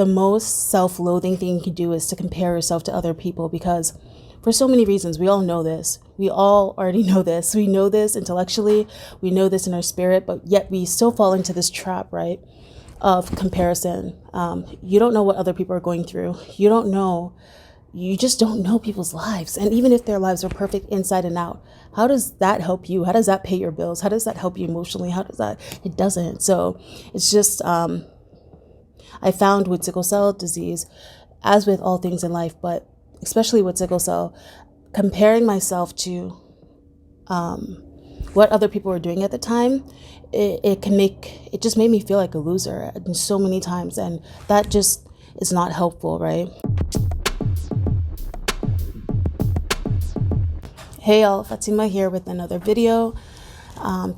the most self-loathing thing you can do is to compare yourself to other people, because for so many reasons, we all know this. We all already know this. We know this intellectually. We know this in our spirit, but yet we still fall into this trap, right, of comparison. You don't know what other people are going through. You just don't know people's lives. And even if their lives are perfect inside and out, how does that help you? How does that pay your bills? How does that help you emotionally? It doesn't. So it's just, I found with sickle cell disease, as with all things in life, but especially with sickle cell, comparing myself to what other people were doing at the time, it just made me feel like a loser so many times. And that just is not helpful, right? Hey all, Fatima here with another video,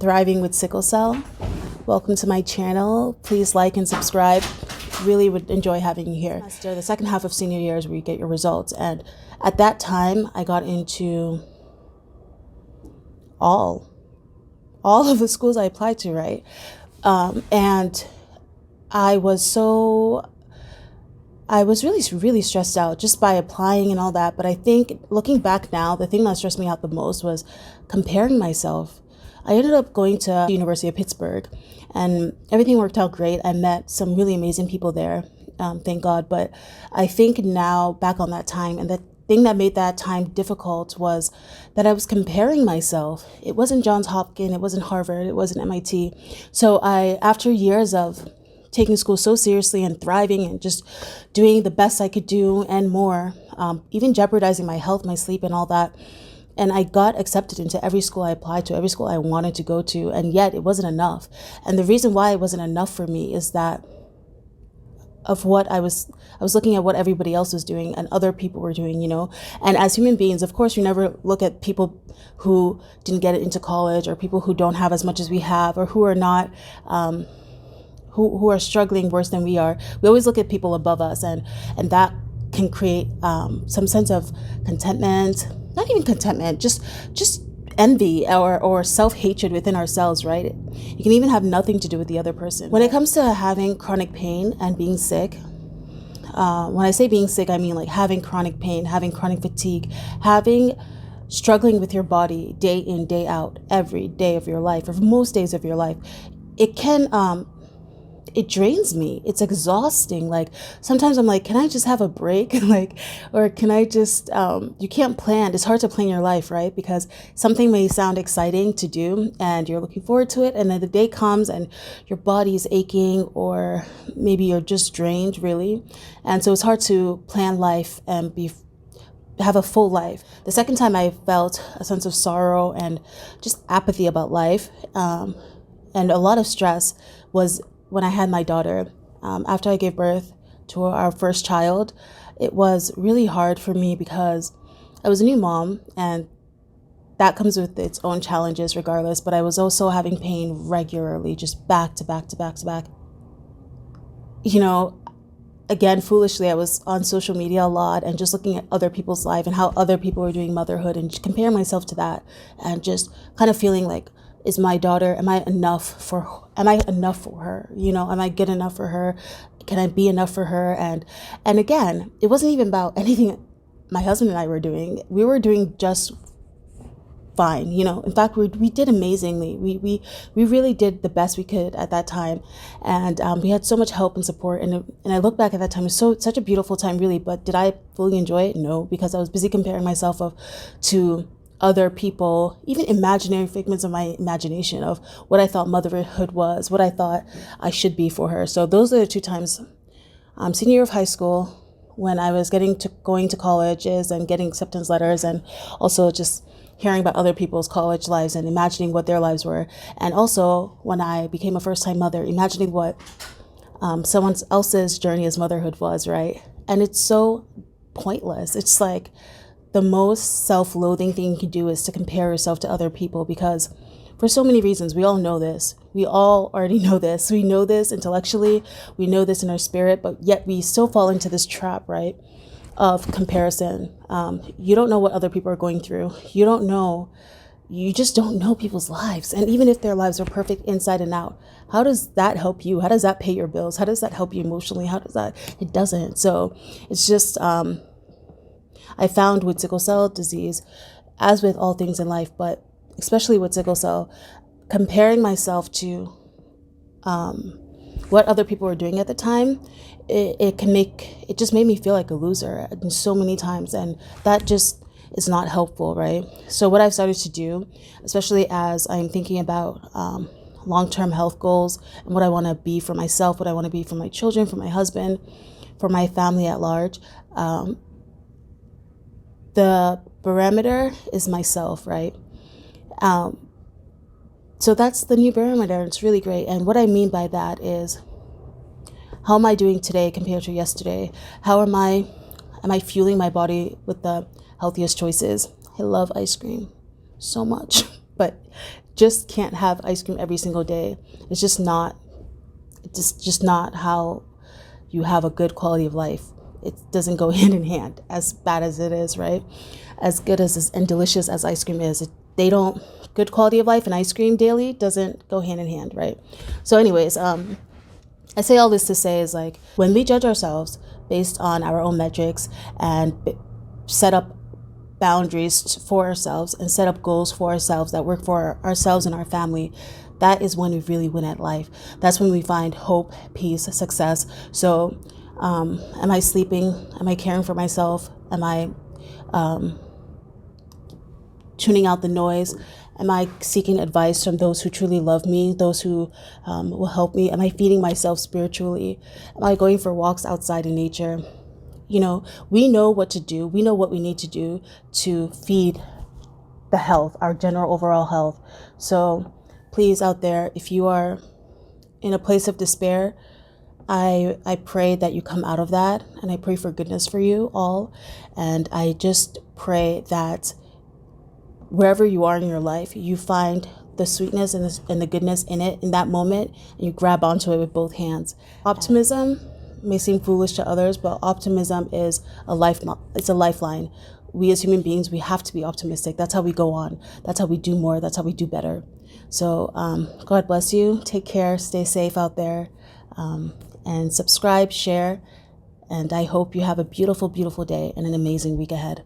thriving with sickle cell. Welcome to my channel. Please like and subscribe. Really would enjoy having you here. The second half of senior year is where you get your results, and at that time I got into all of the schools I applied to, right? And I was really stressed out just by applying and all that. But I think looking back now, the thing that stressed me out the most was comparing myself. I ended up going to the University of Pittsburgh, and everything worked out great. I met some really amazing people there, thank God. But I think now back on that time, and the thing that made that time difficult was that I was comparing myself. It wasn't Johns Hopkins, it wasn't Harvard, it wasn't MIT. So after years of taking school so seriously and thriving and just doing the best I could do and more, even jeopardizing my health, my sleep and all that. And I got accepted into every school I applied to, every school I wanted to go to, and yet it wasn't enough. And the reason why it wasn't enough for me is that of what I was looking at what everybody else was doing and other people were doing, you know. And as human beings, of course, we never look at people who didn't get into college, or people who don't have as much as we have, or who are not, who are struggling worse than we are. We always look at people above us, and that can create some sense of contentment, not even contentment, just envy or self-hatred within ourselves, right? It can even have nothing to do with the other person. When it comes to having chronic pain and being sick, when I say being sick, I mean like having chronic pain, having chronic fatigue, struggling with your body day in, day out, every day of your life, or most days of your life. It can, it drains me. It's exhausting. Like sometimes I'm like, can I just have a break? Or can I just, you can't plan. It's hard to plan your life, right? Because something may sound exciting to do and you're looking forward to it. And then the day comes and your body's aching, or maybe you're just drained really. And so it's hard to plan life and have a full life. The second time I felt a sense of sorrow and just apathy about life, and a lot of stress was when I had my daughter. After I gave birth to our first child, it was really hard for me because I was a new mom, and that comes with its own challenges regardless, but I was also having pain regularly, just back to back to back to back. You know, again, foolishly, I was on social media a lot and just looking at other people's life and how other people were doing motherhood, and comparing myself to that, and just kind of feeling like, is my daughter, am I enough for her? You know, am I good enough for her? Can I be enough for her? And again, it wasn't even about anything my husband and I were doing. We were doing just fine. You know, in fact, we did amazingly. We really did the best we could at that time. And we had so much help and support. And I look back at that time, it was such a beautiful time, really. But did I fully enjoy it? No, because I was busy comparing myself to other people, even imaginary figments of my imagination of what I thought motherhood was, what I thought I should be for her. So those are the two times, senior year of high school, when I was going to colleges and getting acceptance letters, and also just hearing about other people's college lives and imagining what their lives were. And also when I became a first-time mother, imagining what someone else's journey as motherhood was, right? And it's so pointless. It's like the most self-loathing thing you can do is to compare yourself to other people, because for so many reasons, we all know this. We all already know this. We know this intellectually. We know this in our spirit, but yet we still fall into this trap, right, of comparison. You don't know what other people are going through. you just don't know people's lives. And even if their lives are perfect inside and out, how does that help you? How does that pay your bills? How does that help you emotionally? How does that? It doesn't. So it's just, I found with sickle cell disease, as with all things in life, but especially with sickle cell, comparing myself to what other people were doing at the time, it just made me feel like a loser so many times. And that just is not helpful, right? So what I've started to do, especially as I'm thinking about long-term health goals and what I want to be for myself, what I want to be for my children, for my husband, for my family at large, the barometer is myself, right? So that's the new barometer. It's really great. And what I mean by that is, how am I doing today compared to yesterday? How am I fueling my body with the healthiest choices? I love ice cream so much, but just can't have ice cream every single day. It's just not how you have a good quality of life. It doesn't go hand in hand, as bad as it is, right? As good as and delicious as ice cream is, good quality of life and ice cream daily doesn't go hand in hand, right? So anyways, I say all this to say is, like, when we judge ourselves based on our own metrics and set up boundaries for ourselves and set up goals for ourselves that work for ourselves and our family, that is when we really win at life. That's when we find hope, peace, success. So am I sleeping? Am I caring for myself? Am I tuning out the noise? Am I seeking advice from those who truly love me, those who will help me? Am I feeding myself spiritually? Am I going for walks outside in nature? You know, we know what to do. We know what we need to do to feed the health, our general overall health. So please, out there, if you are in a place of despair, I pray that you come out of that, and I pray for goodness for you all. And I just pray that wherever you are in your life, you find the sweetness and the goodness in it in that moment, and you grab onto it with both hands. Optimism may seem foolish to others, but optimism is it's a lifeline. We as human beings, we have to be optimistic. That's how we go on. That's how we do more. That's how we do better. So God bless you. Take care. Stay safe out there. And subscribe, share. And I hope you have a beautiful, beautiful day and an amazing week ahead.